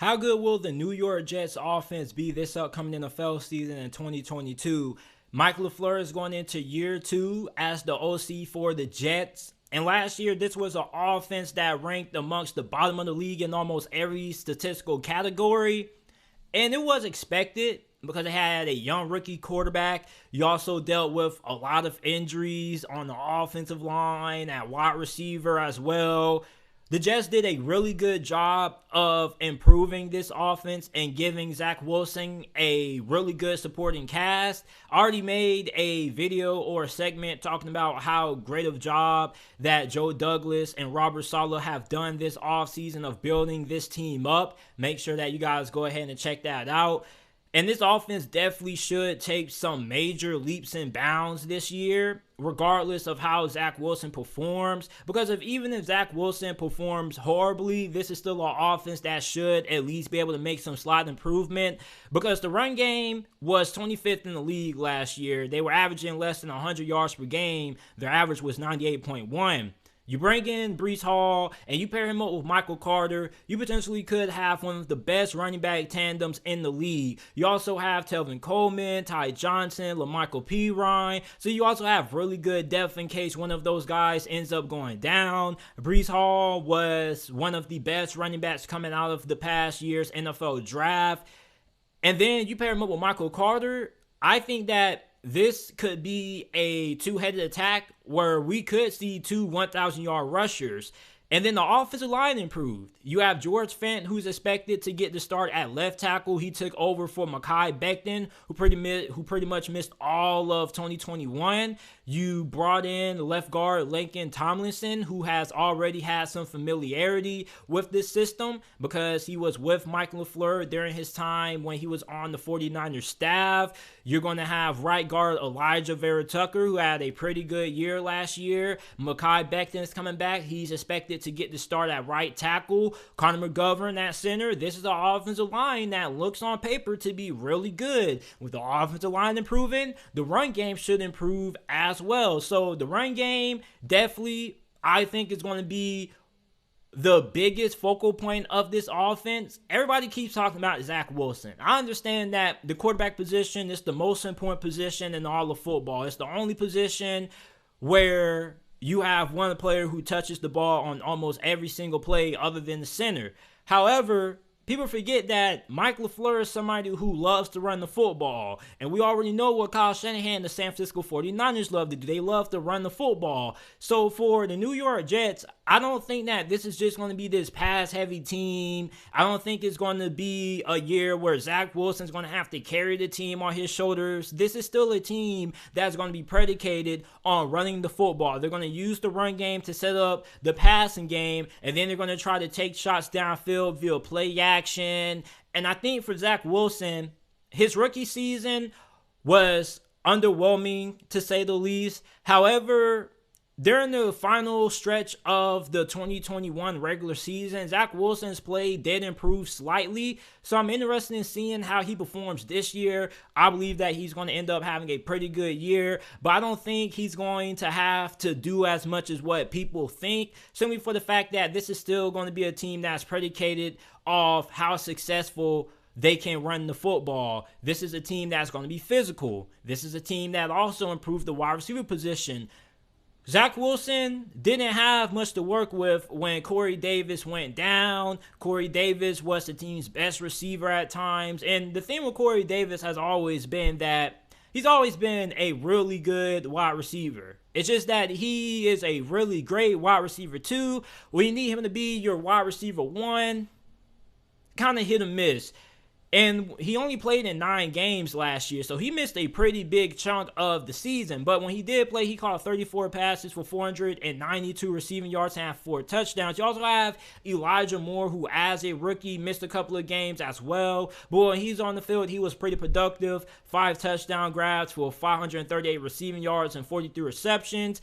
How good will the New York Jets offense be this upcoming NFL season in 2022? Mike LaFleur is going into year 2 as the OC for the Jets. And last year, this was an offense that ranked amongst the bottom of the league in almost every statistical category. And it was expected because it had a young rookie quarterback. You also dealt with a lot of injuries on the offensive line, at wide receiver as well. The Jets did a really good job of improving this offense and giving Zach Wilson a really good supporting cast. I already made a video or a segment talking about how great of a job that Joe Douglas and Robert Saleh have done this offseason of building this team up. Make sure that you guys go ahead and check that out. And this offense definitely should take some major leaps and bounds this year, regardless of how Zach Wilson performs. Because even if Zach Wilson performs horribly, this is still an offense that should at least be able to make some slight improvement. Because the run game was 25th in the league last year. They were averaging less than 100 yards per game. Their average was 98.1. You bring in Breece Hall and you pair him up with Michael Carter, you potentially could have one of the best running back tandems in the league. You also have Tevin Coleman, Ty Johnson, LaMichael Pirine. So you also have really good depth in case one of those guys ends up going down. Breece Hall was one of the best running backs coming out of the past year's NFL draft. And then you pair him up with Michael Carter. I think that this could be a two-headed attack where we could see two 1,000-yard rushers. And then the offensive line improved. You have George Fant, who's expected to get the start at left tackle. He took over for Mekhi Becton, who pretty much missed all of 2021. You brought in left guard Laken Tomlinson, who has already had some familiarity with this system because he was with Mike LaFleur during his time when he was on the 49ers staff. You're going to have right guard Alijah Vera-Tucker, who had a pretty good year last year. Mekhi Becton is coming back. He's expected to get the start at right tackle. Connor McGovern at center. This is an offensive line that looks on paper to be really good. With the offensive line improving, the run game should improve as well. So the run game definitely, I think, is going to be the biggest focal point of this offense. Everybody keeps talking about Zach Wilson. I understand that the quarterback position is the most important position in all of football. It's the only position where you have one player who touches the ball on almost every single play other than the center. However, people forget that Mike LaFleur is somebody who loves to run the football. And we already know what Kyle Shanahan and the San Francisco 49ers love to do. They love to run the football. So for the New York Jets, I don't think that this is just going to be this pass-heavy team. I don't think it's going to be a year where Zach Wilson's going to have to carry the team on his shoulders. This is still a team that's going to be predicated on running the football. They're going to use the run game to set up the passing game, and then they're going to try to take shots downfield via play action. And I think for Zach Wilson, his rookie season was underwhelming, to say the least. However, during the final stretch of the 2021 regular season, Zach Wilson's play did improve slightly. So I'm interested in seeing how he performs this year. I believe that he's going to end up having a pretty good year, but I don't think he's going to have to do as much as what people think, simply for the fact that this is still going to be a team that's predicated off how successful they can run the football. This is a team that's going to be physical. This is a team that also improved the wide receiver position. Zach Wilson didn't have much to work with when Corey Davis went down. Corey Davis was the team's best receiver at times. And the thing with Corey Davis has always been that he's always been a really good wide receiver. It's just that he is a really great wide receiver too. When you need him to be your wide receiver one, kind of hit or miss. And he only played in 9 games last year, so he missed a pretty big chunk of the season. But when he did play, he caught 34 passes for 492 receiving yards and had 4 touchdowns. You also have Elijah Moore, who as a rookie missed a couple of games as well. But when he's on the field, he was pretty productive. 5 touchdown grabs for 538 receiving yards and 43 receptions.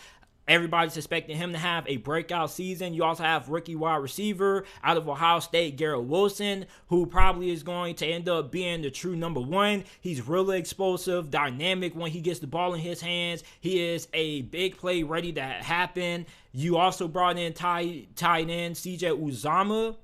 Everybody's expecting him to have a breakout season. You also have rookie wide receiver out of Ohio State, Garrett Wilson, who probably is going to end up being the true number 1. He's really explosive, dynamic when he gets the ball in his hands. He is a big play ready to happen. You also brought in tight end CJ Uzomah.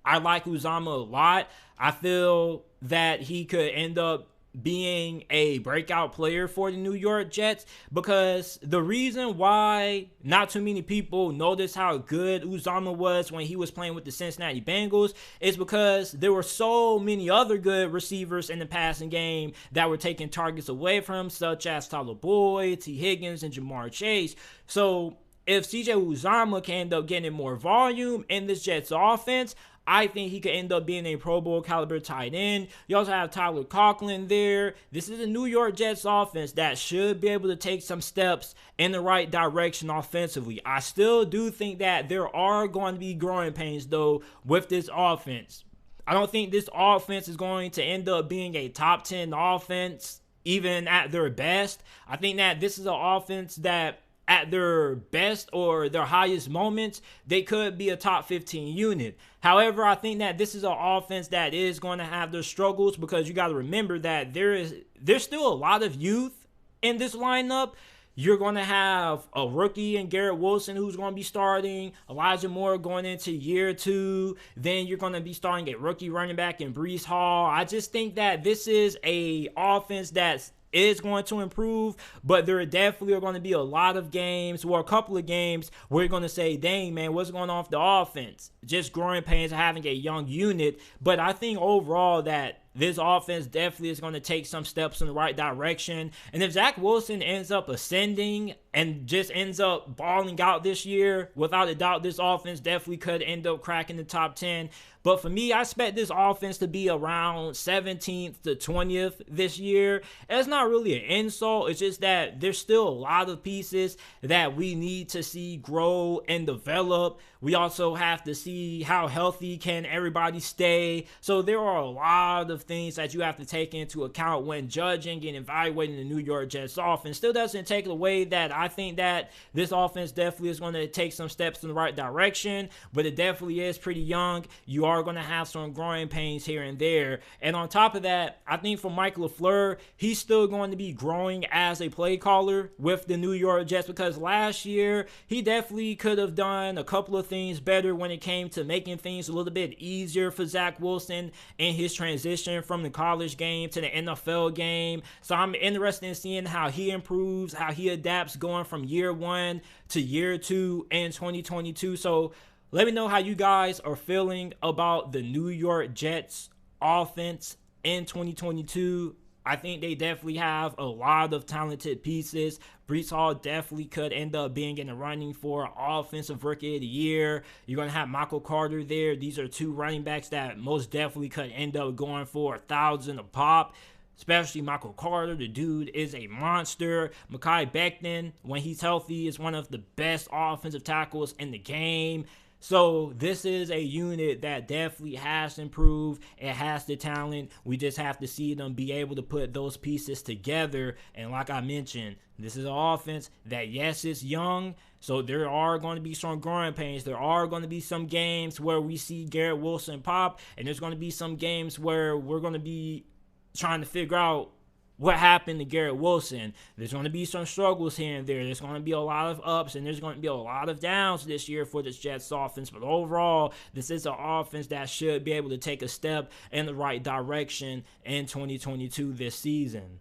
I like Uzomah a lot. I feel that he could end up being a breakout player for the New York Jets, because the reason why not too many people noticed how good Uzomah was when he was playing with the Cincinnati Bengals is because there were so many other good receivers in the passing game that were taking targets away from him, such as Tyler Boyd, T. Higgins, and Jamar Chase. So if CJ Uzomah can end up getting more volume in this Jets offense, I think he could end up being a Pro Bowl caliber tight end. You also have Tyler Conklin there. This is a New York Jets offense that should be able to take some steps in the right direction offensively. I still do think that there are going to be growing pains, though, with this offense. I don't think this offense is going to end up being a top 10 offense, even at their best. I think that this is an offense that at their best or their highest moments, they could be a top 15 unit. However, I think that this is an offense that is going to have their struggles, because you got to remember that there's still a lot of youth in this lineup. You're going to have a rookie in Garrett Wilson who's going to be starting, Elijah Moore going into year 2. Then you're going to be starting a rookie running back in Breece Hall. I just think that this is a offense that's is going to improve, but there definitely are going to be a lot of games, or a couple of games, where you're going to say, dang, man, what's going on with the offense? Just growing pains of having a young unit. But I think overall that this offense definitely is going to take some steps in the right direction. And if Zach Wilson ends up ascending and just ends up balling out this year, without a doubt, this offense definitely could end up cracking the top 10. But for me, I expect this offense to be around 17th to 20th this year. And it's not really an insult. It's just that there's still a lot of pieces that we need to see grow and develop. We also have to see how healthy can everybody stay. So there are a lot of things that you have to take into account when judging and evaluating the New York Jets offense. Still doesn't take away that I think that this offense definitely is going to take some steps in the right direction, but it definitely is pretty young. You are going to have some growing pains here and there. And on top of that, I think for Mike LaFleur, he's still going to be growing as a play caller with the New York Jets, because last year he definitely could have done a couple of things better when it came to making things a little bit easier for Zach Wilson in his transition from the college game to the NFL game. So I'm interested in seeing how he improves, how he adapts going from year 1 to year 2 in 2022. So let me know how you guys are feeling about the New York Jets offense in 2022. I think they definitely have a lot of talented pieces. Breece Hall definitely could end up being in the running for Offensive Rookie of the Year. You're going to have Michael Carter there. These are two running backs that most definitely could end up going for 1,000 a pop. Especially Michael Carter. The dude is a monster. Mekhi Becton, when he's healthy, is one of the best offensive tackles in the game. So this is a unit that definitely has improved. It has the talent. We just have to see them be able to put those pieces together. And like I mentioned, this is an offense that, yes, it's young. So there are going to be some growing pains. There are going to be some games where we see Garrett Wilson pop. And there's going to be some games where we're going to be trying to figure out what happened to Garrett Wilson. There's going to be some struggles here and there. There's going to be a lot of ups and there's going to be a lot of downs this year for this Jets offense. But overall, this is an offense that should be able to take a step in the right direction in 2022 this season.